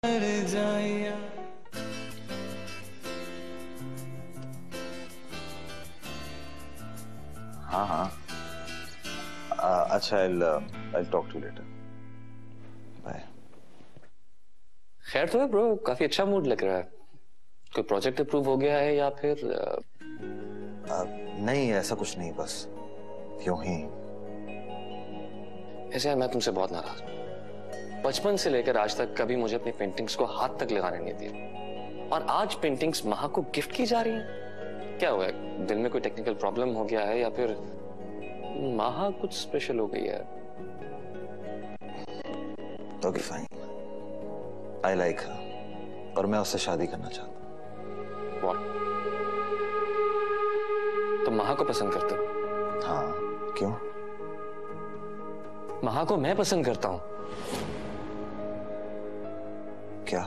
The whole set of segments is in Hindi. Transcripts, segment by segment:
हाँ हाँ, अच्छा, I'll talk to you later. Bye. खैर तो है ब्रो, काफी अच्छा मूड लग रहा है। कोई प्रोजेक्ट अप्रूव हो गया है या फिर नहीं, ऐसा कुछ नहीं, बस यूं ही। ऐसे मैं तुमसे बहुत नाराज हूं। बचपन से लेकर आज तक कभी मुझे अपनी पेंटिंग्स को हाथ तक लगाने नहीं दिया, और आज पेंटिंग्स महा को गिफ्ट की जा रही हैं। क्या हुआ है? दिल में कोई टेक्निकल प्रॉब्लम हो गया है या फिर महा कुछ स्पेशल हो गई है? ओके फाइन, आई लाइक हर और मैं उससे शादी करना चाहता हूँ। व्हाट? तुम महा को पसंद करते हो? हाँ, क्यों? महा को मैं पसंद करता हूं। क्या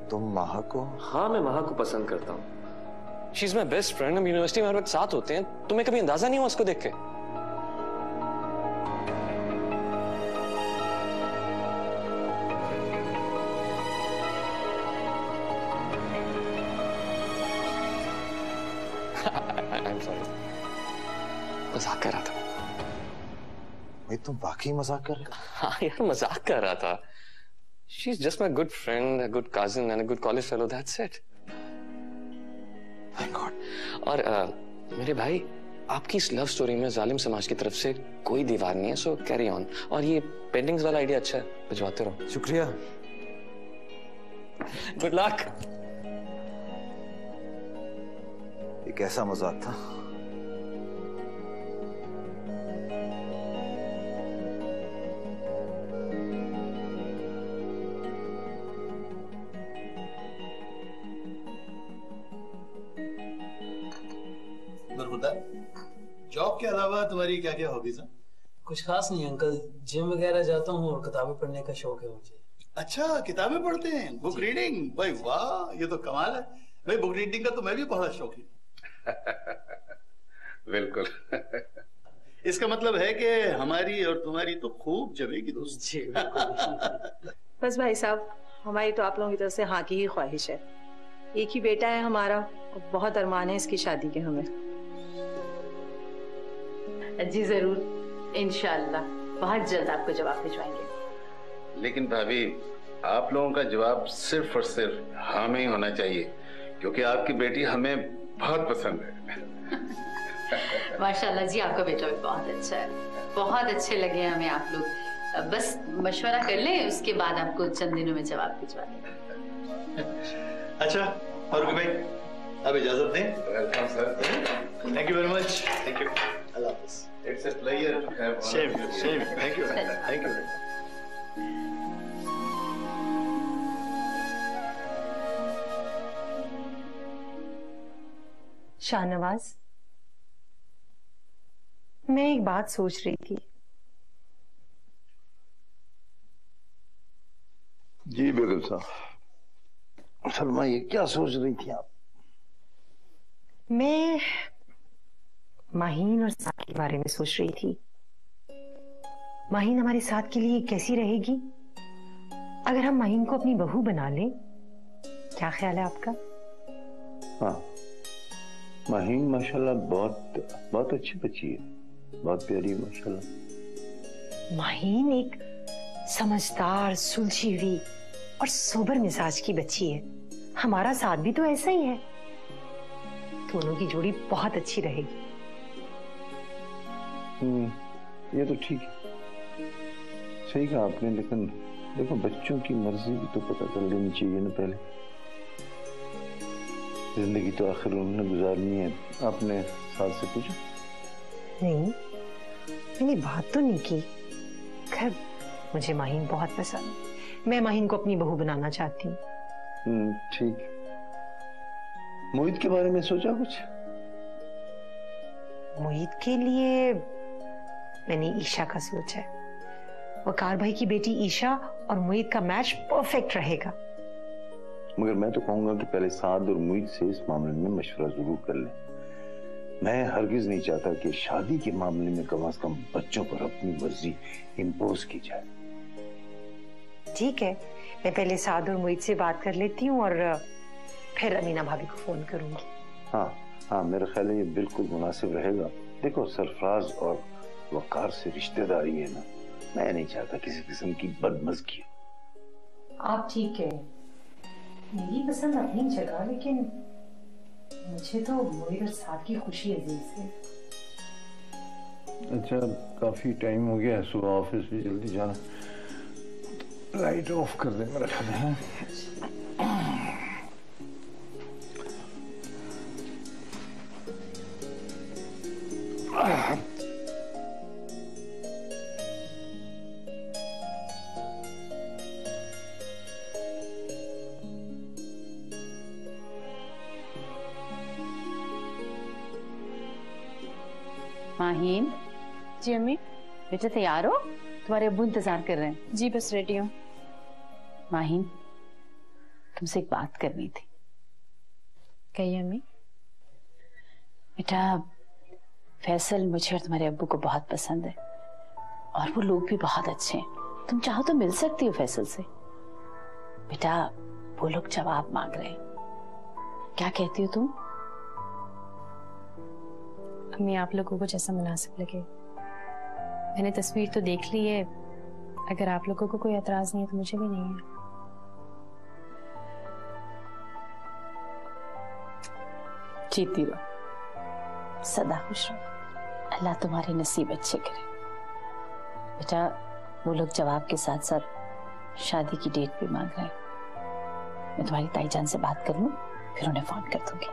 तुम महा को? हाँ, मैं महा को पसंद करता हूँ। She is my best friend. हम यूनिवर्सिटी में हर वक्त साथ होते हैं। तुम्हें कभी अंदाजा नहीं हुआ उसको देख के? I'm sorry. मजाक कर रहा था। भाई तुम वाकई मजाक कर रहे हो? हाँ यार, मजाक कर रहा था। She is just my good friend, a good cousin and a good college fellow. That's it. Thank God. और मेरे भाई, आपकी इस लव स्टोरी में जालिम समाज की तरफ से कोई दीवार नहीं है, सो कैरी ऑन। और ये पेंटिंग्स वाला आइडिया अच्छा है, भिजवाते रहो। शुक्रिया। Good luck. ये कैसा मजाक था? जॉब के अलावा तुम्हारी क्या क्या हॉबीज हैं? कुछ खास नहीं अंकल, जिम वगैरह जाता हूँ और किताबें पढ़ने का शौक है मुझे। अच्छा, किताबें पढ़ते हैं, बुक रीडिंग। भाई वाह, ये तो कमाल है। भाई बुक रीडिंग का तो मैं भी बड़ा शौक है। बिल्कुल। इसका मतलब है कि हमारी और तुम्हारी तो खूब जमेगी दोस्त। जी बिल्कुल। बस भाई साहब, हमारी तो आप लोगों की तरफ से हाँ की ही ख्वाहिश है। एक ही बेटा है हमारा और बहुत अरमान है इसकी शादी के हमें। जी जरूर, इंशाल्लाह बहुत जल्द आपको जवाब भिजवाएंगे। लेकिन भाभी, आप लोगों का जवाब सिर्फ और सिर्फ हाँ में ही होना चाहिए, क्योंकि आपकी बेटी हमें बहुत पसंद है। माशाल्लाह जी, आपका बेटा भी बहुत अच्छा है। बहुत अच्छे लगे हमें आप लोग। बस मशवरा कर लें, उसके बाद आपको चंद दिनों में जवाब भिजवा देंगे। अच्छा फारूक भाई, अब इजाजत दें। Welcome sir. Thank you very much. Thank you. अल्लाह हाफिज़। It's a pleasure to have same same. Thank you thank you. Shahnawaz, मैं एक बात सोच रही थी। जी बेगम साहब, फरमाइए क्या सोच रही थी आप? मैं माहीन और साथ के बारे में सोच रही थी। माहीन हमारे साथ के लिए कैसी रहेगी अगर हम माहीन को अपनी बहू बना लें? क्या ख्याल है आपका? हाँ, माहीन माशाल्लाह बहुत बहुत अच्छी बच्ची है, बहुत प्यारी है माशाल्लाह। माहीन एक समझदार, सुलझी हुई और सोबर मिजाज की बच्ची है। हमारा साथ भी तो ऐसा ही है। दोनों की जोड़ी बहुत अच्छी रहेगी। ये तो ठीक है, सही कहा आपने। लेकिन देखो, बच्चों की मर्जी भी तो पता कर लेनी चाहिए ना पहले। जिंदगी तो आखिर उन्होंने गुजारनी है। आपने साथ से पूछा? नहीं, मैंने बात तो नहीं की। खैर, मुझे माहीन बहुत पसंद है। मैं माहीन को अपनी बहू बनाना चाहती हूँ। ठीक। मोहित के बारे में सोचा कुछ? मोहित के लिए मैंने ईशा का सोचा है। वकार भाई की बेटी ईशा और मोहित का मैच परफेक्ट रहेगा। मगर मैं तो कहूंगा कि पहले साद और मोहित से इस मामले में मशवरा जरूर कर लें। मैं हरगिज नहीं चाहता कि शादी के मामले में कम से कम बच्चों पर अपनी मर्जी इम्पोज की जाए। ठीक है, मैं पहले साद और मोहित से बात कर लेती हूँ और फिर अमीना भाभी को फोन करूंगी। हाँ हाँ, मेरा ख्याल है ये बिल्कुल मुनासिब रहेगा। देखो, सरफराज और वकार से रिश्तेदारी है ना, मैं नहीं चाहता किसी किस्म की बदमज़गी। आप ठीक है, मेरी पसंद अपनी जगह, लेकिन मुझे तो मोहित और साद की खुशी अजीज है। अच्छा, काफी टाइम हो गया, सुबह ऑफिस भी जल्दी जाना। लाइट ऑफ कर दे मेरा ख्याल है। माहीन। जी अम्मी। बेटा तैयार हो? तुम्हारे अब्बू इंतजार कर रहे हैं। जी बस रेडी हूँ। माहीन, तुमसे एक बात करनी थी। कहिए अम्मी। बेटा, फैसल मुझे और तुम्हारे अब्बू को बहुत पसंद है और वो लोग भी बहुत अच्छे हैं। तुम चाहो तो मिल सकती हो फैसल से। बेटा, वो लोग जवाब मांग रहे हैं, क्या कहती हो तुम? अम्मी, आप लोगों को जैसा मुनासिब लगे। मैंने तस्वीर तो देख ली है, अगर आप लोगों को कोई एतराज नहीं है तो मुझे भी नहीं है। जीती रहो, सदा खुश रहो, अल्लाह तुम्हारे नसीब अच्छे करे। बेटा, वो लोग जवाब के साथ साथ शादी की डेट भी मांग रहे हैं। मैं तुम्हारी ताईजान से बात कर लूं, फिर उन्हें फोन कर दूंगी।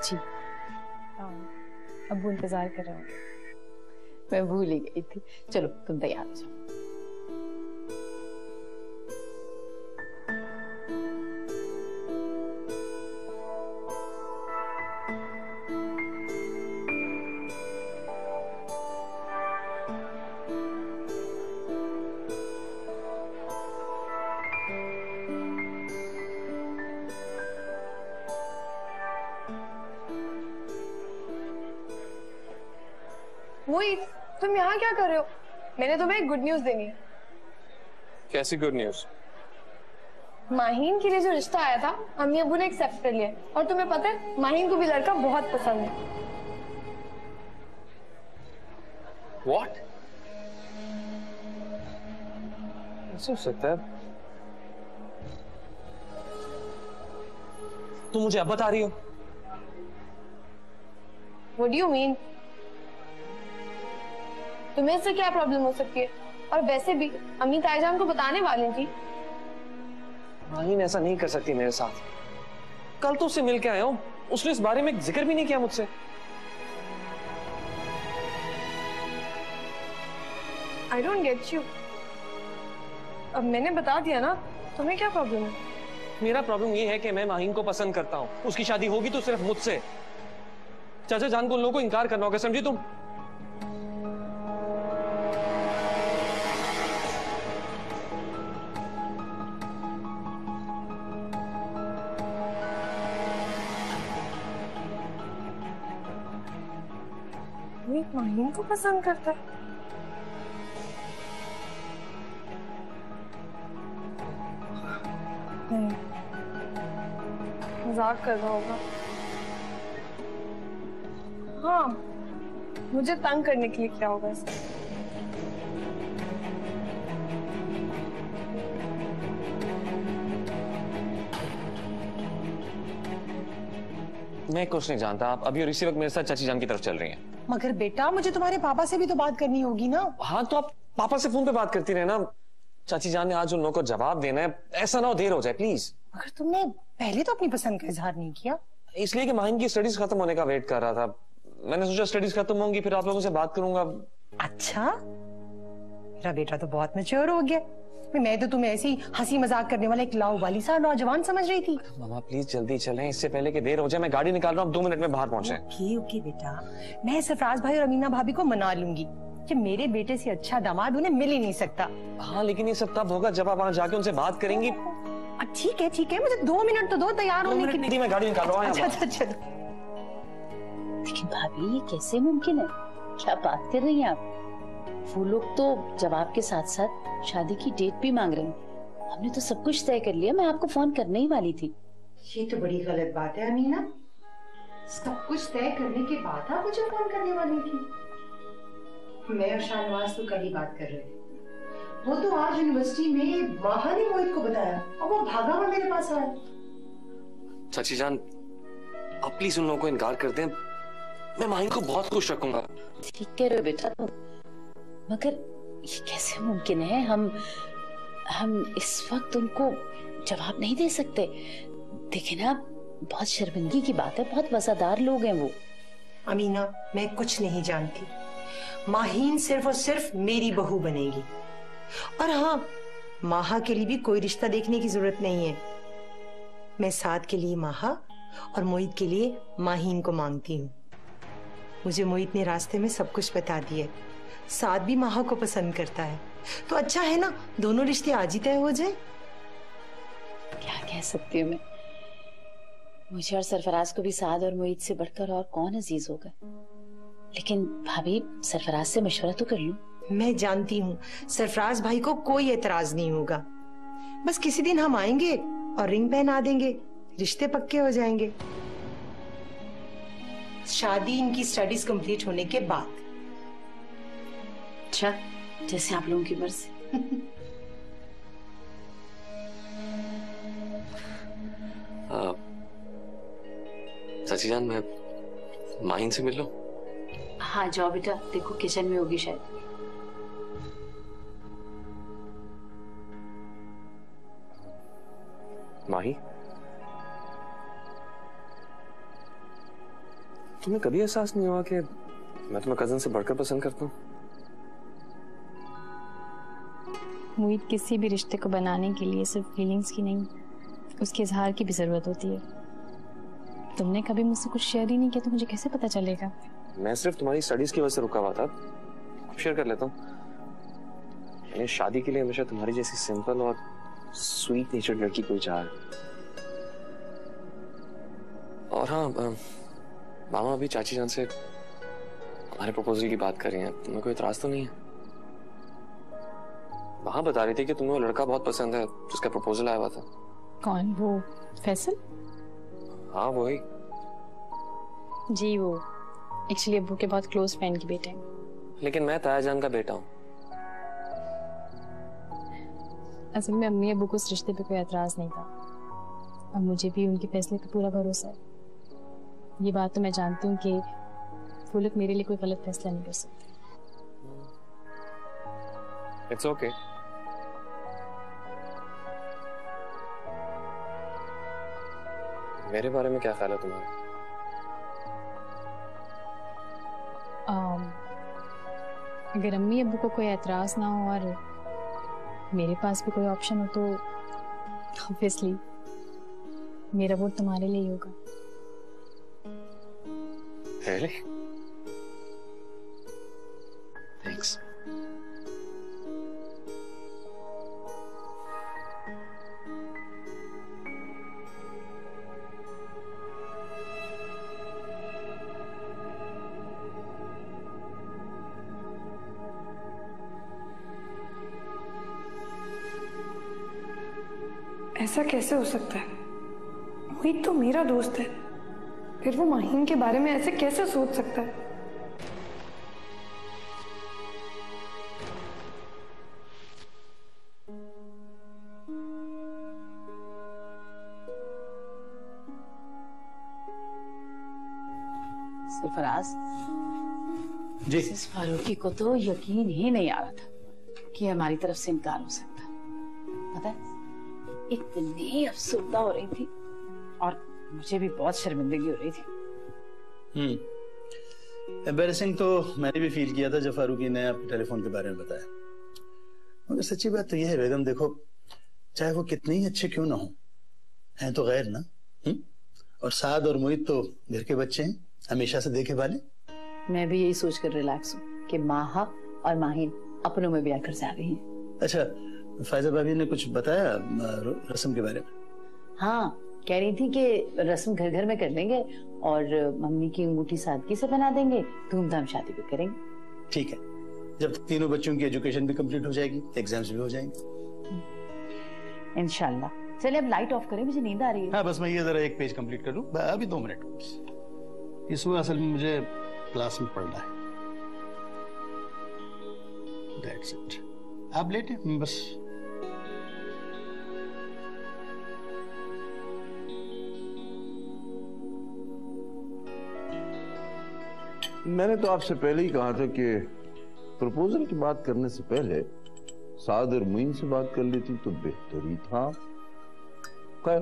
जी। अब्बू इंतजार कर रहे होंगे। मैं भूल ही गई थी। चलो तुम तैयार हो जाओ। मोहित, तुम यहाँ क्या कर रहे हो? मैंने तुम्हें एक गुड न्यूज देनी है। कैसी गुड न्यूज? माहीन के लिए जो रिश्ता आया था, अम्मी अब्बू ने एक्सेप्ट कर लिया और तुम्हें पता है माहीन को भी लड़का बहुत पसंद है। What? ऐसे हो सकता है? तुम मुझे अब बता रही हो? What do you mean? तुम्हें इससे क्या प्रॉब्लम हो सकती है? और वैसे भी अम्मी ताईजान को बताने वाली थी। माहीन ऐसा नहीं कर सकती मेरे साथ। कल तो उससे मिल के आया हूँ, उसने इस बारे में जिक्र भी नहीं किया मुझसे। I don't get you. अब मैंने बता दिया ना, तुम्हें क्या प्रॉब्लम है? मेरा प्रॉब्लम ये है कि मैं माहीन को पसंद करता हूँ। उसकी शादी होगी तो सिर्फ मुझसे। चाचा जान को उन लोगों को इनकार करना होगा, समझी तुम? माहीन को पसंद करता है? नहीं, मजाक कर रहा होगा। हाँ, मुझे तंग करने के लिए क्या होगा इसका? मैं कुछ नहीं जानता। आप अभी और इसी वक्त मेरे साथ चाची जान की तरफ चल रही हैं। मगर बेटा, मुझे तुम्हारे पापा से भी तो बात करनी होगी ना। हाँ, तो आप पापा से फोन पे बात करती रहे ना। चाची जान ने आज उन लोगों को जवाब देना है, ऐसा ना हो देर हो जाए प्लीज। मगर तुमने पहले तो अपनी पसंद का इजहार नहीं किया। इसलिए कि माहीन की स्टडीज खत्म होने का वेट कर रहा था। मैंने सोचा स्टडीज खत्म होंगी फिर आप लोगों से बात करूंगा। अच्छा, मेरा बेटा तो बहुत मैच्योर हो गया। मैं तो तुम्हें ऐसी हंसी मजाक करने वाला एक लाओबाली सा नौजवान समझ रही थी। मामा प्लीज जल्दी चलें, इससे पहले कि देर हो जाए। मैं गाड़ी निकाल रहा हूँ, 2 मिनट में बाहर पहुंचे। ओके बेटा, मैं सरफराज भाई और अमीना भाभी को मना लूंगी कि मेरे बेटे से अच्छा दामाद उन्हें मिल ही नहीं सकता। हाँ, लेकिन ये सब तब होगा जब आप वहां जाके उनसे बात करेंगी। ठीक है, मुझे 2 मिनट तो दो तैयार होने के लिए। मैं गाड़ी निकाल रहा हूँ। अच्छा। लेकिन भाभी, ये कैसे मुमकिन है? क्या बात कर रही हैं आप? वो लोग तो जवाब के साथ साथ शादी की डेट भी मांग रहे हैं। हमने तो सब कुछ तय कर लिया, मैं आपको फोन करने ही वाली थी। ये तो बड़ी गलत बात है अमीना, सब कुछ तय करने के बाद आप मुझे फोन करने वाली थी। मैं और शाहनवाज तो कल ही बात कर रहे थे। वो तो आज यूनिवर्सिटी में माहा ने मोहित को बताया और वो भागा हुआ मेरे पास आया। चाची जान, आप प्लीज उन लोगों को इनकार कर दें, मैं माहिन को बहुत खुश रखूंगा। ठीक कह रहे हो बेटा, तो मगर ये कैसे मुमकिन है? हम इस वक्त उनको जवाब नहीं दे सकते। देखिए ना, बहुत शर्मिंदगी की बात है, बहुत वफादार लोग हैं वो। अमीना, मैं कुछ नहीं जानती। माहीन सिर्फ और सिर्फ मेरी बहू बनेगी। और हाँ, माहा के लिए भी कोई रिश्ता देखने की जरूरत नहीं है। मैं साद के लिए माहा और मोहित के लिए माहीन को मांगती हूँ। मुझे मोहित ने रास्ते में सब कुछ बता दिया। साद भी माहा को पसंद करता है, तो अच्छा है ना, दोनों रिश्ते आज ही तय हो जाए। क्या कह सकती हूँ मैं, मुझे और सरफराज को भी साद और मोहित से बढ़कर और कौन अजीज होगा। लेकिन भाभी, सरफराज से मशवरा तो कर लूं। मैं जानती हूँ सरफराज भाई को कोई एतराज नहीं होगा। बस किसी दिन हम आएंगे और रिंग पहना देंगे, रिश्ते पक्के हो जाएंगे। शादी इनकी स्टडीज कंप्लीट होने के बाद। अच्छा, जैसे आप लोगों की मर्जी। चाची जान, मैं माहिन से मिल लूं? हाँ जाओ बेटा, देखो किचन में होगी शायद। माही, तुम्हें कभी एहसास नहीं हुआ कि मैं तुम्हें कजन से बढ़कर पसंद करता हूँ? मोहित, किसी भी रिश्ते को बनाने के लिए सिर्फ फीलिंग्स की नहीं, उसके इजहार की भी जरूरत होती है। तुमने कभी मुझसे कुछ शेयर ही नहीं किया, तो मुझे कैसे पता चलेगा? मैं सिर्फ तुम्हारी स्टडीज की वजह से रुका हुआ था, शेयर कर लेता हूँ। मैंने शादी के लिए हमेशा तुम्हारी जैसी सिंपल और स्वीट नेचर्ड लड़की कोई चाहा है। और हाँ, मामा अभी चाची जान से हमारे प्रपोजल की बात कर रही हैं, तुम्हें कोई इतराज तो नहीं है? वहां बता रही थी कि तुम्हें वो लड़का बहुत पसंद है जिसका प्रपोजल आया हुआ था। कौन? वो फैसल? हाँ वही जी, वो एक्चुअली अब्बू के बहुत क्लोज फ्रेंड के बेटे हैं। लेकिन मैं ताया जान का बेटा हूँ। असल में अम्मी अब्बू को इस रिश्ते पे कोई एतराज नहीं था, और मुझे भी उनके फैसले पे पूरा भरोसा है। ये बात तो मैं जानती हूँ कि वो लोग मेरे लिए कोई गलत फैसला नहीं कर सकते। It's okay. मेरे बारे में क्या ख्याल है तुम्हारा? अगर अम्मी अब्बू को कोई एतराज ना हो और मेरे पास भी कोई ऑप्शन हो, तो ऑब्वियसली मेरा वोट तुम्हारे लिए ही होगा। Really? Thanks. ऐसा कैसे हो सकता है? मोहित तो मेरा दोस्त है, फिर वो माहीन के बारे में ऐसे कैसे सोच सकता है? सरफराज जी, फारूकी को तो यकीन ही नहीं आ रहा था कि हमारी तरफ से इनकार हो सकता। पता है, इतनी अफसरदा हो रही थी और मुझे भी बहुत शर्मिंदगी हो रही थी। एम्बैरेसिंग तो मैंने भी फील किया था जब फारूकी ने आपको टेलीफोन के बारे में बताया। मगर सच्ची बात तो यह है बेगम, देखो चाहे वो कितने ही अच्छे क्यों ना हो, हैं तो गैर ना। और साद और मोहित तो घर के बच्चे हैं, हमेशा से देखे वाले। मैं भी यही सोचकर रिलैक्स हूँ कि माहा और माहिन अपनों में ब्याह कर जा रही हैं। अच्छा, फायजा भाभी ने कुछ बताया रस्म के बारे में? हाँ, कह रही थी कि रस्म घर घर में कर लेंगे और मम्मी की अंगूठी सादगी से बना देंगे, धूमधाम शादी भी करेंगे। ठीक है, जब तीनों बच्चों की एजुकेशन भी कंप्लीट हो जाएगी, एग्जाम्स भी हो जाएंगे। इंशाल्लाह। चले अब लाइट ऑफ करें, मुझे नींद आ रही है। हाँ बस मैं ये जरा एक पेज कंप्लीट कर लूं, अभी 2 मिनट। इस वक्त असल में मुझे क्लास में पढ़ना है। That's it. आप लेटे बस। मैंने तो आपसे पहले ही कहा था कि प्रपोजल की बात करने से पहले साद और मुइन से बात कर लेती तो बेहतर ही था। खैर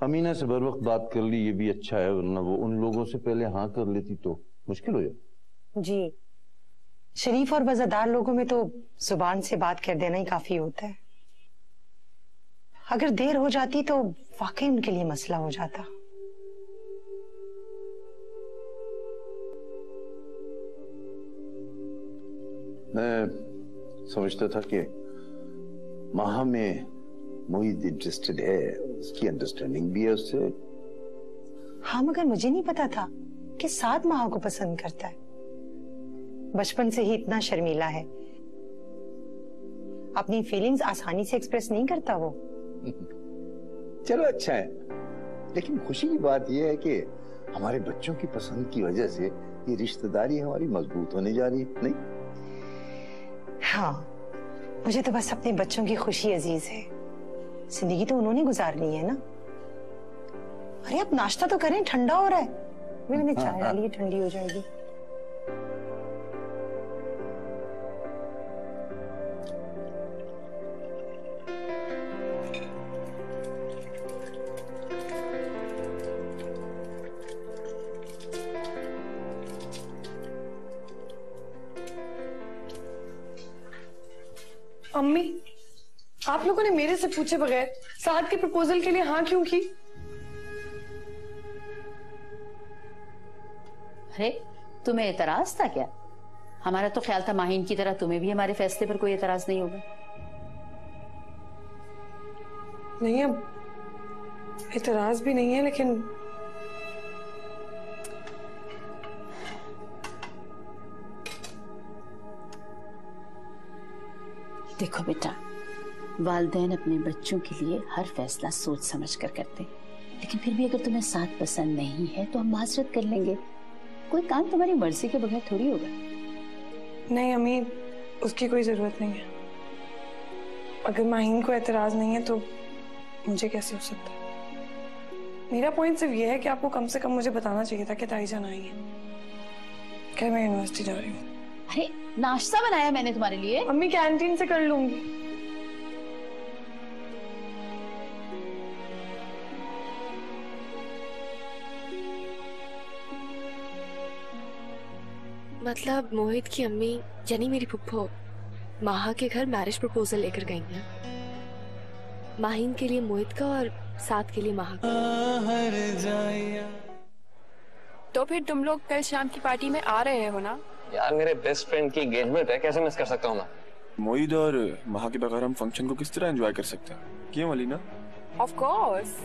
अमीना से बर वक्त बात कर ली, ये भी अच्छा है, वरना वो उन लोगों से पहले हाँ कर लेती तो मुश्किल हो जाए। जी, शरीफ और वज़ादार लोगों में तो जुबान से बात कर देना ही काफी होता है। अगर देर हो जाती तो वाकई उनके लिए मसला हो जाता। मैं समझता था कि माहा में मोहित इंटरेस्टेड है, उसकी अंडरस्टैंडिंग भी है उससे। हाँ मगर मुझे नहीं पता था कि साद माहा को पसंद करता है। बचपन से ही इतना शर्मीला है, अपनी फीलिंग्स आसानी से एक्सप्रेस नहीं करता वो। चलो अच्छा है, लेकिन खुशी की बात यह है कि हमारे बच्चों की पसंद की वजह से ये रिश्तेदारी हमारी मजबूत होने जा रही है, नहीं? हाँ, मुझे तो बस अपने बच्चों की खुशी अजीज है। जिंदगी तो उन्होंने गुजारनी है ना। अरे आप नाश्ता तो करें, ठंडा हो रहा है। मैंने चाय डाली है, ठंडी हो जाएगी। अम्मी, आप लोगों ने मेरे से पूछे बगैर साद के प्रपोजल के लिए हाँ क्यों की? अरे तुम्हें एतराज था क्या? हमारा तो ख्याल था माहीन की तरह तुम्हें भी हमारे फैसले पर कोई एतराज नहीं होगा। नहीं, अब एतराज भी नहीं है, लेकिन देखो बेटा, वालिदैन अपने बच्चों के लिए हर फैसला सोच समझ कर करते हैं, लेकिन फिर भी अगर तुम्हें साथ पसंद नहीं है तो हम माजरत कर लेंगे। कोई काम तुम्हारी मर्जी के बगैर थोड़ी होगा। नहीं अम्मी, उसकी कोई जरूरत नहीं है। अगर माहीन को एतराज नहीं है तो मुझे कैसे हो सकता है? मेरा पॉइंट सिर्फ ये है कि आपको कम से कम मुझे बताना चाहिए था कि ताईजान आई है। क्या मैं यूनिवर्सिटी जा रही हूँ। अरे नाश्ता बनाया मैंने तुम्हारे लिए। अम्मी कैंटीन से कर लूंगी। मतलब मोहित की अम्मी यानी मेरी फुप्पो माहा के घर मैरिज प्रपोजल लेकर गई हैं। माहीन के लिए मोहित का और साथ के लिए माहा का। तो फिर तुम लोग कल शाम की पार्टी में आ रहे हो ना? यार मेरे बेस्ट फ्रेंड की एंगेजमेंट है, कैसे मिस कर सकता हूँ मैं? मोहित और माहा के बगैर हम फंक्शन को किस तरह एंजॉय कर सकते हैं? क्यों अलीना? Of course.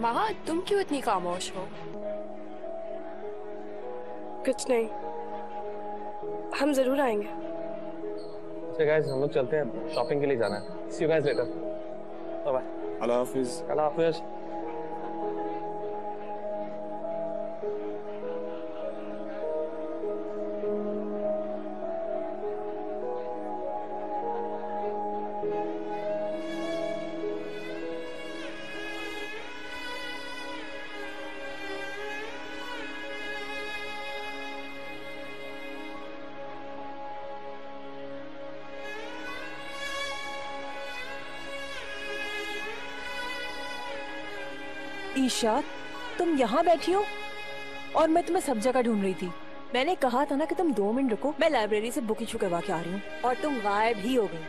माहा, तुम क्यों इतनी खामोश हो? कुछ नहीं, हम जरूर आएंगे। अच्छा गाइस, हम लोग चलते हैं, शॉपिंग के लिए जाना है। See you guys later. Bye bye. अल्लाह हाफिज। अल्लाह हाफिज। ईशा, तुम यहाँ बैठी हो और मैं तुम्हें सब जगह ढूंढ रही थी। मैंने कहा था ना कि तुम 2 मिनट रुको, मैं लाइब्रेरी से बुक इशू करवा के आ रही हूँ, और तुम गायब ही हो गई।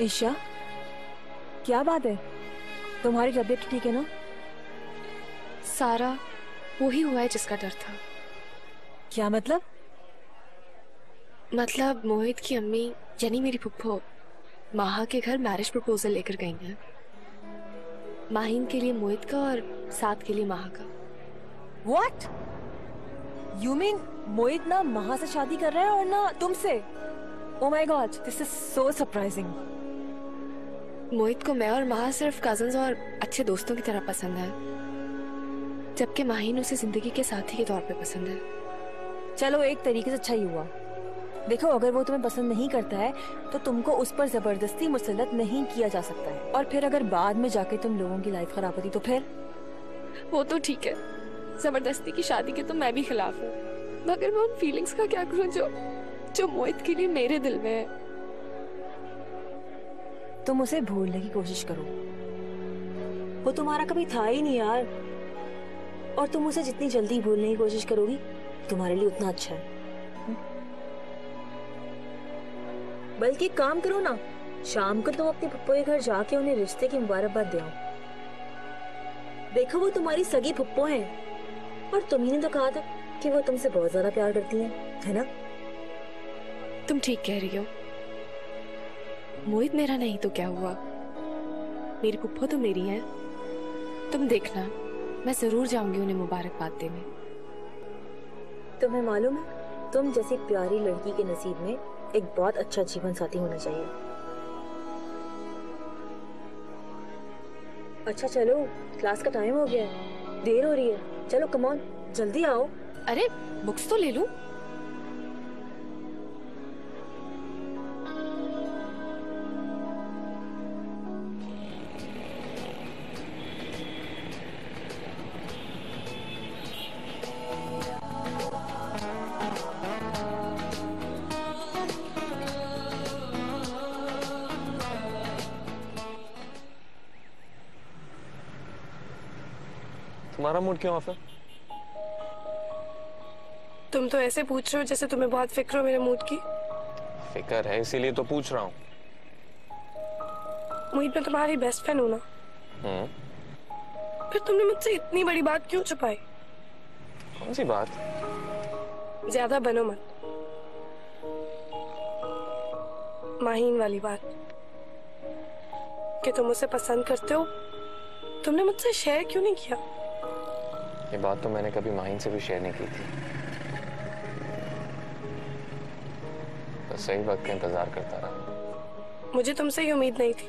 ईशा, क्या बात है? तुम्हारी तबीयत ठीक है ना? सारा वही हुआ है जिसका डर था। क्या मतलब? मतलब मोहित की अम्मी यानी मेरी फुप्पो माहा के घर मैरिज प्रपोजल लेकर गई हैं। माहीन के लिए मोहित का और साथ के लिए माहा का। What? You mean मोहित ना महा से शादी कर रहा है और ना तुमसे। Oh my God, this is so surprising. Mohit को मैं और महा सिर्फ कजन्स और अच्छे दोस्तों की तरह पसंद है, जबकि माहीन उसे जिंदगी के साथी के तौर पे पसंद है। चलो एक तरीके से अच्छा ही हुआ। देखो अगर वो तुम्हें पसंद नहीं करता है तो तुमको उस पर जबरदस्ती मुसल्लत नहीं किया जा सकता है, और फिर अगर बाद में जाके तुम लोगों की लाइफ खराब होती तो फिर? वो तो ठीक है, जबरदस्ती की शादी के तो मैं भी खिलाफ हूँ, मगर मैं उन फीलिंग्स का क्या करूँ जो मोहित के लिए मेरे दिल में है। तुम उसे भूलने की कोशिश करो, वो तुम्हारा कभी था ही नहीं यार, और तुम उसे जितनी जल्दी भूलने की कोशिश करोगी तुम्हारे लिए उतना अच्छा है। बल्कि एक काम करो ना, शाम को तुम अपने पप्पो के घर जाके उन्हें रिश्ते की मुबारकबाद दे आओ। देखो वो तुम्हारी सगी पप्पो हैं, और तुम ही ने तो कहा था कि वो तुमसे बहुत ज्यादा प्यार करती हैं, है ना? तुम ठीक कह रही हो, मोहित मेरा नहीं तो क्या हुआ, मेरी पुप्पो तो मेरी है। तुम देखना, मैं जरूर जाऊंगी उन्हें मुबारकबाद देने। तुम्हें मालूम है, तुम जैसी प्यारी लड़की के नसीब में एक बहुत अच्छा जीवन साथी होना चाहिए। अच्छा चलो, क्लास का टाइम हो गया है, देर हो रही है, चलो कम ऑन जल्दी आओ। अरे बुक्स तो ले लूं। तुम्हारा मूड क्यों ऑफ है? तुम तो ऐसे पूछ रहे हो जैसे तुम्हें बहुत फिक्र हो मेरे मूड की। फिक्र है इसीलिए तो पूछ रहा हूँ। मोहित, मैं तुम्हारी बेस्ट फ्रेंड हूँ ना, फिर तुमने मुझसे इतनी बड़ी बात क्यों छुपाई? कौन सी बात? ज्यादा बनो मत। माहीन वाली बात कि तुम उसे पसंद करते हो, तुमने मुझसे शेयर क्यों नहीं किया? ये बात तो मैंने कभी माहीन से भी शेयर नहीं की थी, बस सही वक्त का इंतजार करता रहा। मुझे तुमसे ये उम्मीद नहीं थी।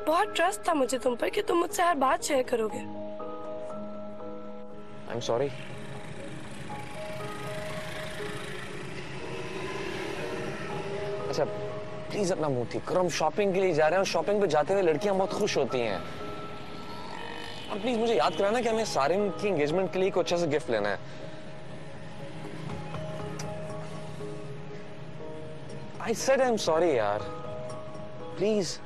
बहुत ट्रस्ट था मुझे तुम पर कि तुम मुझसे हर बात शेयर करोगे। I am sorry. अच्छा प्लीज अपना मुंह ठीक करो, हम शॉपिंग के लिए जा रहे हैं और शॉपिंग पे जाते हुए लड़कियां बहुत खुश होती हैं। और प्लीज मुझे याद कराना कि हमें सारिन की एंगेजमेंट के लिए कुछ अच्छा सा गिफ्ट लेना है। I said I'm sorry यार, प्लीज।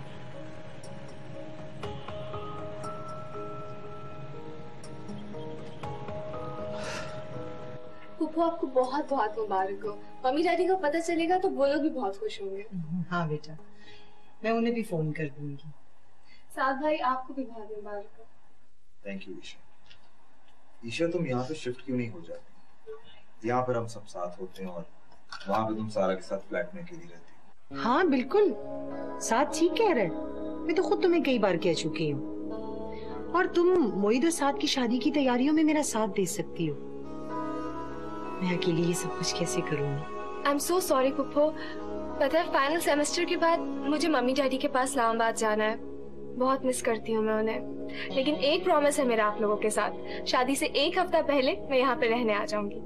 पुप्पो आपको बहुत बहुत मुबारक हो। मम्मी डैडी को पता चलेगा तो वो लोग भी बहुत खुश होंगे। हाँ बेटा, मैं उन्हें भी फोन कर दूंगी। साथ भाई आपको भी बहुत मुबारक हो। Thank you Isha. ईशा तुम यहाँ पे शिफ्ट क्यों नहीं हो जाती? यहाँ पर हम सब साथ होते हैं और वहाँ पे तुम सारा के साथ फ्लैट में अकेली रहती। हाँ बिल्कुल, साथ ठीक कह रहे। मैं तो खुद तुम्हें कई बार कह चुकी हूँ, और तुम मोहित और साथ की शादी की तैयारियों में मेरा साथ दे सकती हो। मैं अकेली ये सब कुछ कैसे करूँगी? I am so sorry पुप्पो। पता है फाइनल सेमेस्टर के बाद मुझे मम्मी डैडी के पास इस्लामाबाद जाना है। बहुत मिस करती हूँ मैं उन्हें, लेकिन एक प्रॉमिस है मेरा आप लोगों के साथ, शादी से एक हफ्ता पहले मैं यहाँ पे रहने आ जाऊंगी।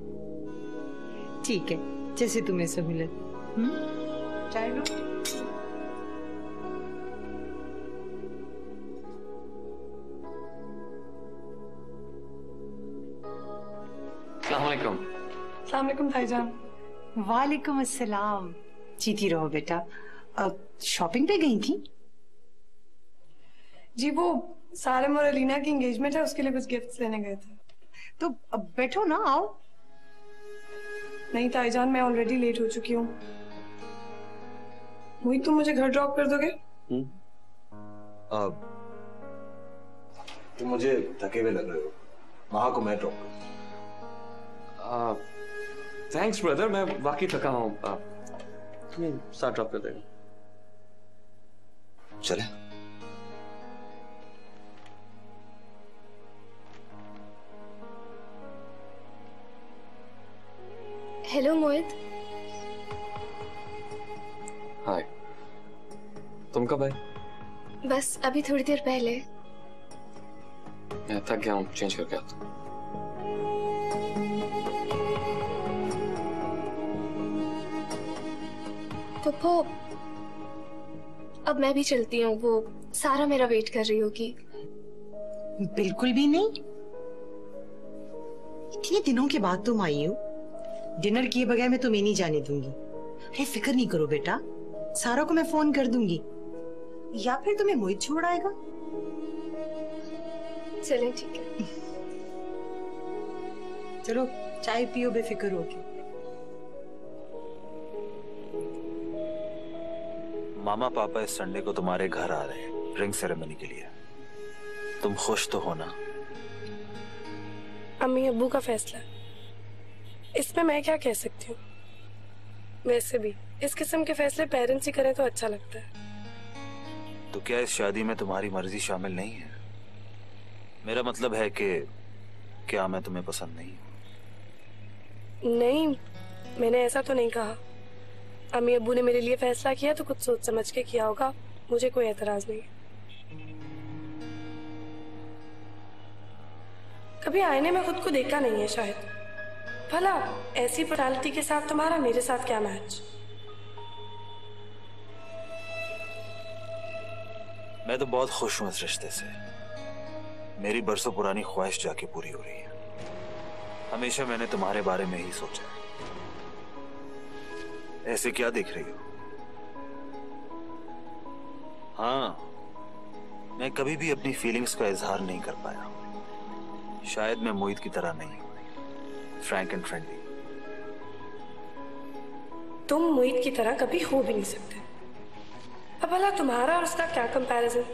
ठीक है, जैसे तुम्हें सहूलत। चाय लो। अस्सलामुअलैकुम। अस्सलामुअलैकुम भाईजान। वालेकुम अस्सलाम। जीती रहो बेटा। अब शॉपिंग पे गई थी? जी वो सारिम और अलीना की एंगेजमेंट है, उसके लिए कुछ गिफ्ट्स लेने गए थे। तो अब बैठो ना, आओ। नहीं ताईजान, मैं ऑलरेडी लेट हो चुकी हूँ। मोहित तुम मुझे घर ड्रॉप कर दोगे? तुम मुझे थके हुए लग रहे हो, वहां को मैं ड्रॉप कर। थैंक्स ब्रदर, मैं वाकई थका हूँ। तुम्हें साथ ड्रॉप कर देगा। चले। हेलो मोहित। हाय। तुम कब आए? बस अभी थोड़ी देर पहले। मैं थक गया हूँ, चेंज करके आता हूँ। पप्पू, अब मैं भी चलती हूँ, वो सारा मेरा वेट कर रही होगी। बिल्कुल भी नहीं। इतने दिनों के बाद तुम आई हो, डिनर किए बगैर मैं तुम्हें नहीं जाने दूंगी। अरे फिक्र नहीं करो बेटा, सारा को मैं फोन कर दूंगी, या फिर तुम्हें मोहित छोड़ आएगा। चलें ठीक है। चलो चाय पियो बेफिक्र होके। मामा पापा इस संडे को तुम्हारे घर आ रहे हैं रिंग सेरेमनी के लिए। तुम खुश तो हो ना? अम्मी अब्बू का फैसला, इसमें मैं क्या कह सकती हूँ। वैसे भी इस किस्म के फैसले पेरेंट्स ही करें तो अच्छा लगता है। तो क्या इस शादी में तुम्हारी मर्जी शामिल नहीं है? मेरा मतलब है कि क्या मैं तुम्हें पसंद नहीं हूँ? नहीं, मैंने ऐसा तो नहीं कहा। अम्मी अब्बू ने मेरे लिए फैसला किया तो कुछ सोच समझ के किया होगा, मुझे कोई एतराज नहीं है। कभी आईने में खुद को देखा नहीं है शायद। भला ऐसी पर्सनालिटी के साथ तुम्हारा मेरे साथ क्या मैच? मैं तो बहुत खुश हूं इस रिश्ते से। मेरी बरसों पुरानी ख्वाहिश जाके पूरी हो रही है। हमेशा मैंने तुम्हारे बारे में ही सोचा है। ऐसे क्या देख रही हो? हाँ, मैं कभी भी अपनी फीलिंग्स का इजहार नहीं कर पाया। शायद मैं मोहित की तरह नहीं हूं, फ्रैंक एंड फ्रेंडली। तुम मोहित की तरह कभी हो भी नहीं सकते। अब भला तुम्हारा और उसका क्या कंपैरिजन?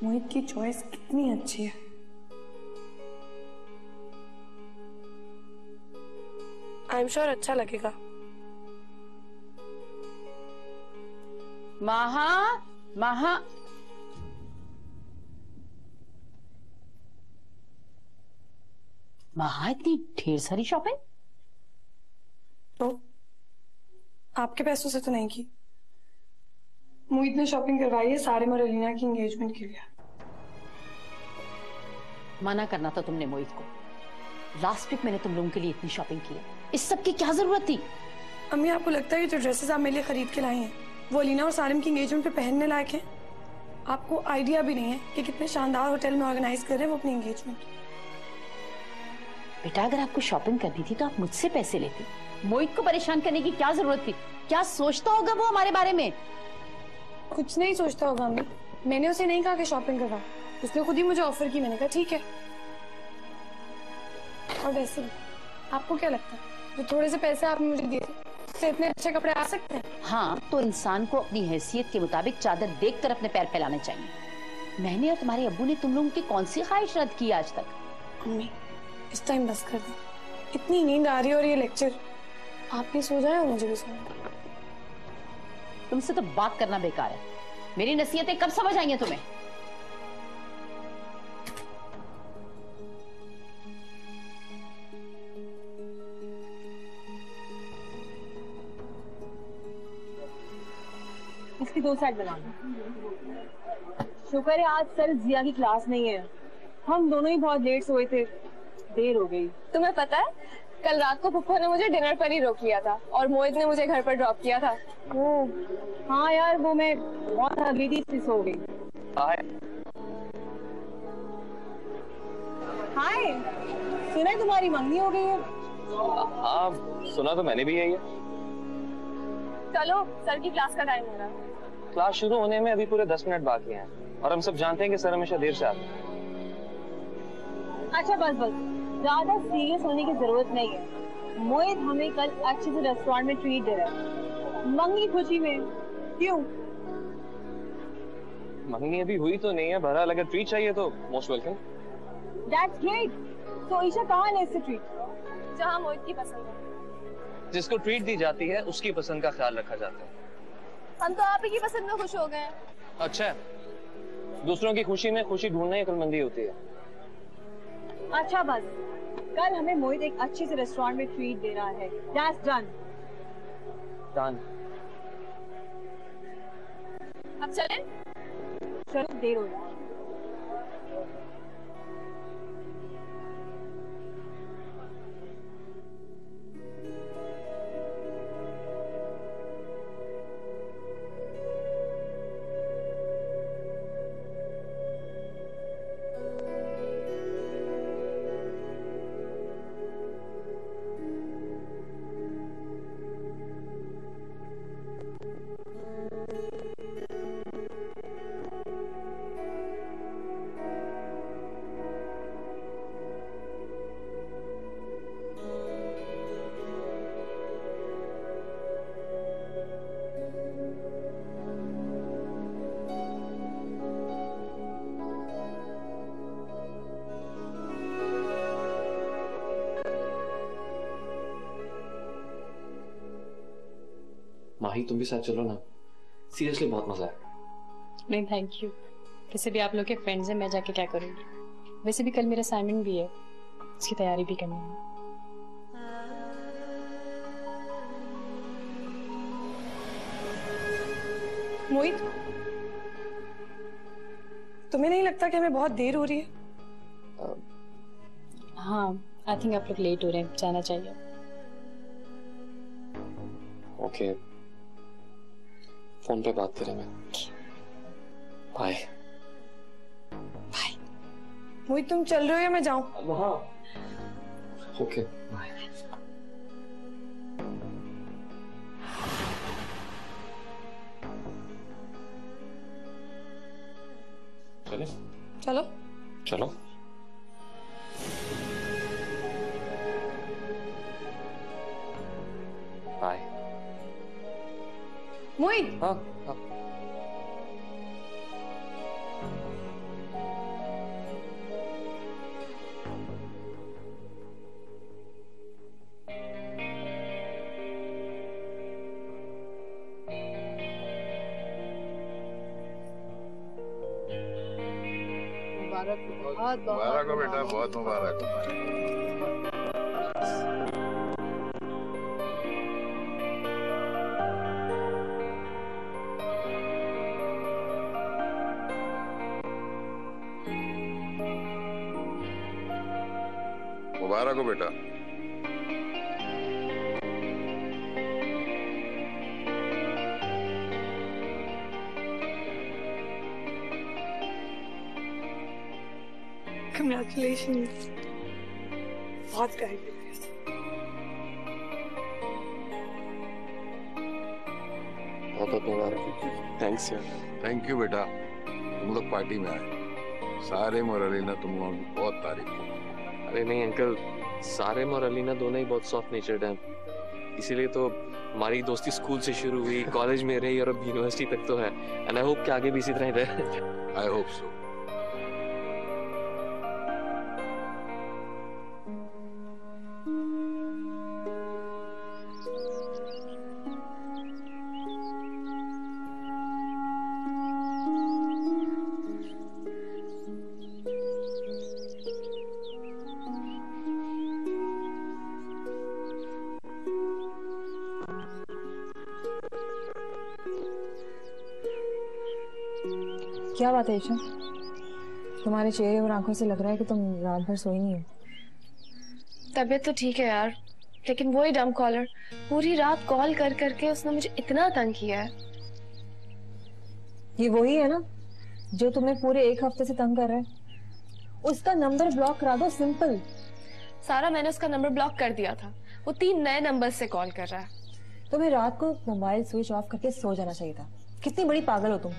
मोहित की चॉइस कितनी अच्छी है। आई एम श्योर अच्छा लगेगा। महा महा महा, इतनी ढेर सारी शॉपिंग? तो आपके पैसों से तो नहीं की। मोहित ने शॉपिंग करवाई है सारिम और अलीना की एंगेजमेंट के लिए। मना करना था तुमने मोहित को। लास्ट वीक मैंने तुम लोगों के लिए इतनी शॉपिंग की है, इस सब की क्या जरूरत थी? अम्मी, आपको लगता है कि जो ड्रेसेस आप मेरे लिए खरीद के लाई हैं वो अलीना और सारिम की एंगेजमेंट पे पहनने लायक हैं? आपको आइडिया भी नहीं है कि कितने शानदार होटल में ऑर्गेनाइज कर रहे हैं वो अपनी एंगेजमेंट। बेटा, अगर आपको शॉपिंग करनी थी तो आप मुझसे पैसे लेती। मोहित को परेशान करने की क्या जरूरत थी? क्या सोचता होगा वो हमारे बारे में? कुछ नहीं सोचता होगा अम्मी। मैंने उसे नहीं कहा कि शॉपिंग करवा, उसने खुद ही मुझे ऑफर की। मैंने कहा ठीक है। और वैसे भी आपको क्या लगता है, जो थोड़े से पैसे आपने मुझे दिए उससे इतने अच्छे कपड़े आ सकते हैं? हाँ, तो इंसान को अपनी हैसियत के मुताबिक चादर देखकर अपने पैर फैलाने चाहिए। मैंने और तुम्हारे अब्बू ने तुम लोगों की कौन सी ख्वाहिश रद्द की आज तक? अम्मी, इस टाइम बस कर दो। इतनी नींद आ रही है और ये लेक्चर, आप भी सो जाए और मुझे भी सोना। तुमसे तो बात करना बेकार है। मेरी नसीहतें कब समझ आएंगी तुम्हें? इसकी 2 साइड बना लो। शुक्र है आज सर जिया की क्लास नहीं है। हम दोनों ही बहुत लेट सोए थे, देर हो गई। तुम्हें पता है, कल रात को पप्पा ने मुझे डिनर पर ही रोक लिया था और मोहित ने मुझे घर पर ड्रॉप किया था। ओह हाँ यार, वो मैं बहुत थकी थी इसलिए सो गई। हाय, सुना है तुम्हारी मंगनी हो गई है? हाँ, सुना तो मैंने भी यही है। चलो, सर की क्लास का टाइम हो रहा है। क्लास शुरू होने में अभी पूरे 10 मिनट बाकी हैं और हम सब जानते हैं कि सर हमेशा देर से आते हैं। अच्छा बस बस, ज्यादा सीरियस होने की जरूरत नहीं है। मोहित हमें कल अच्छे से रेस्टोरेंट में ट्रीट दे रहा है, मंगनी खुशी में। क्यों? मंगनी अभी हुई तो नहीं है, बहरहाल अगर ट्रीट चाहिए तो मोस्ट वेलकम। That's great. तो ईशा कहाँ है इससे ट्रीट? जहाँ मोहित की पसंद है। जिसको ट्रीट दी जाती है उसकी पसंद का ख्याल रखा जाता है। हम तो आप ही की पसंद में खुश हो गए हैं। अच्छा, दूसरों की खुशी में खुशी ढूंढना ही अक्लमंदी होती है। अच्छा बस, कल हमें मोहित एक अच्छे से रेस्टोरेंट में ट्रीट दे रहा है। That's done. डन। अब चलें? चलो, देर हो रहा है। माही, तुम भी साथ चलो ना, सीरियसली बहुत मजा है। नहीं थैंक यू, वैसे भी आप लोग के फ्रेंड्स हैं, मैं जाके क्या करूँगी। वैसे भी कल मेरा असाइनमेंट भी है, उसकी तैयारी भी करनी है। मोहित, तुम्हें नहीं लगता कि हमें बहुत देर हो रही है? हाँ, आई थिंक आप लोग लेट हो रहे हैं, जाना चाहिए। ओके, फोन पे बात करेंगे। बाय। मोहित, तुम चल रहे हो या मैं जाऊं? हाँ। Okay, bye. चले? चलो। चलो। बाय। मोहित। हाँ, हाँ। मुबारक हो बेटा, बहुत मुबारक हो। मुबारक हो बेटा। Congratulations. बहुत काइंड। बहुत मुबारक। थैंक्स यार। थैंक यू बेटा, तुम लोग पार्टी में आए। सारिम और अलीना तुम लोगों की बहुत तारीफ की। अरे नहीं अंकल, सारिम और अलीना दोनों ही बहुत सॉफ्ट नेचर्ड हैं, इसीलिए तो हमारी दोस्ती स्कूल से शुरू हुई, कॉलेज में रही और अब यूनिवर्सिटी तक तो है। एंड आई होप कि आगे भी इसी तरह ही रहे। I hope so. क्या बात है ईशा? तुम्हारे चेहरे और आंखों से लग रहा है कि तुम रात भर सोई नहीं हो। तबीयत तो ठीक है यार, लेकिन वही डम कॉलर पूरी रात कॉल कर करके उसने मुझे इतना तंग किया है। ये वही है ना जो तुम्हें पूरे एक हफ्ते से तंग कर रहा है? उसका नंबर ब्लॉक करा दो, सिंपल। सारा, मैंने उसका नंबर ब्लॉक कर दिया था, वो 3 नए नंबर से कॉल कर रहा है। तुम्हें रात को मोबाइल स्विच ऑफ करके सो जाना चाहिए था। कितनी बड़ी पागल हो तुम।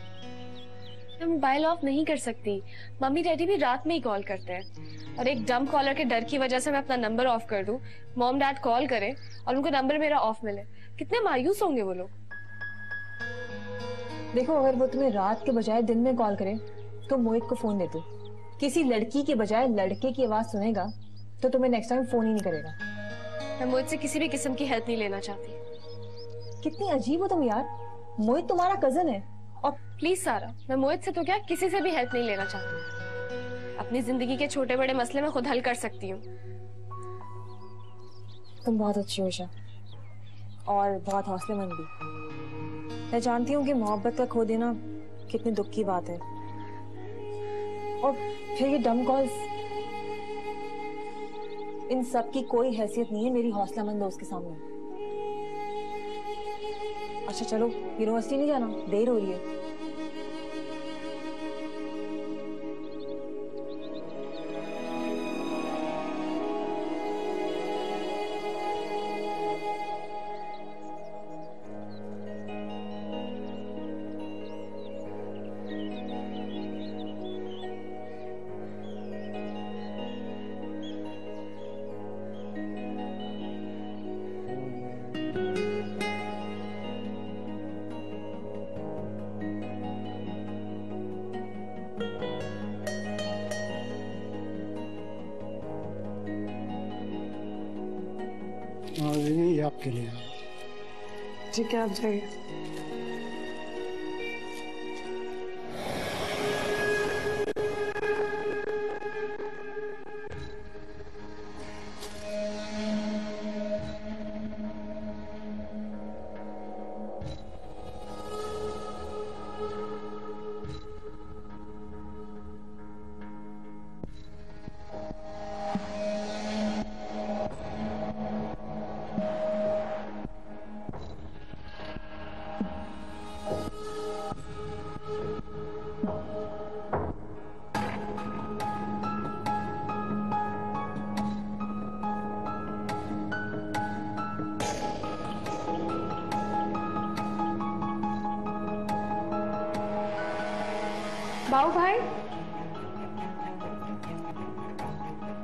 मैं मोबाइल ऑफ नहीं कर सकती, मम्मी डैडी भी रात में ही कॉल करते हैं, और एक डम कॉलर के डर की वजह से मैं अपना नंबर ऑफ कर दूं, मॉम डैड कॉल करें और उनको नंबर मेरा ऑफ मिले। कितने मायूस होंगे वो लोग। देखो, अगर वो तुम्हें रात के बजाय दिन में कॉल करे तो मोहित को फोन दे दो। किसी लड़की के बजाय लड़के की आवाज सुनेगा तो तुम्हें नेक्स्ट टाइम फोन ही नहीं करेगा। मैं मोहित से किसी भी किस्म की हेल्प नहीं लेना चाहती। कितनी अजीब हो तुम यार। मोहित तुम्हारा कजन है। और प्लीज सारा, मैं मोहित से तो क्या किसी से भी हेल्प नहीं लेना चाहती। अपनी जिंदगी के छोटे बड़े मसले मैं खुद हल कर सकती हूँ। तुम बहुत अच्छी हो ईशा, और बहुत हौसलेमंद भी। मैं जानती हूँ कि मोहब्बत का खो देना कितनी दुख की बात है, और फिर ये डम कॉल्स, इन सब की कोई हैसियत नहीं है मेरी हौसलामंद दोस्त के सामने। अच्छा चलो, यूनिवर्सिटी नहीं जाना, देर हो रही है। ये आपके लिए। ठीक है, आप जाइए। बाबू भाई,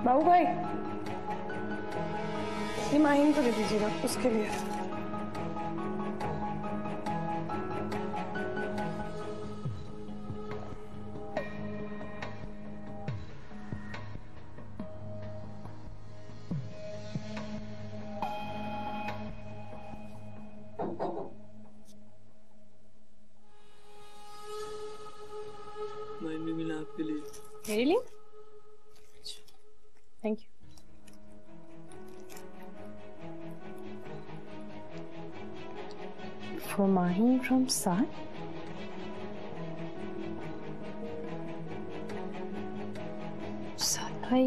बाबू भाई, ये माहिन को दे दीजिएगा, उसके लिए। भी मिला आपके लिए। मेरे लिए? Thank you. For Mahin from Saad? Saad भाई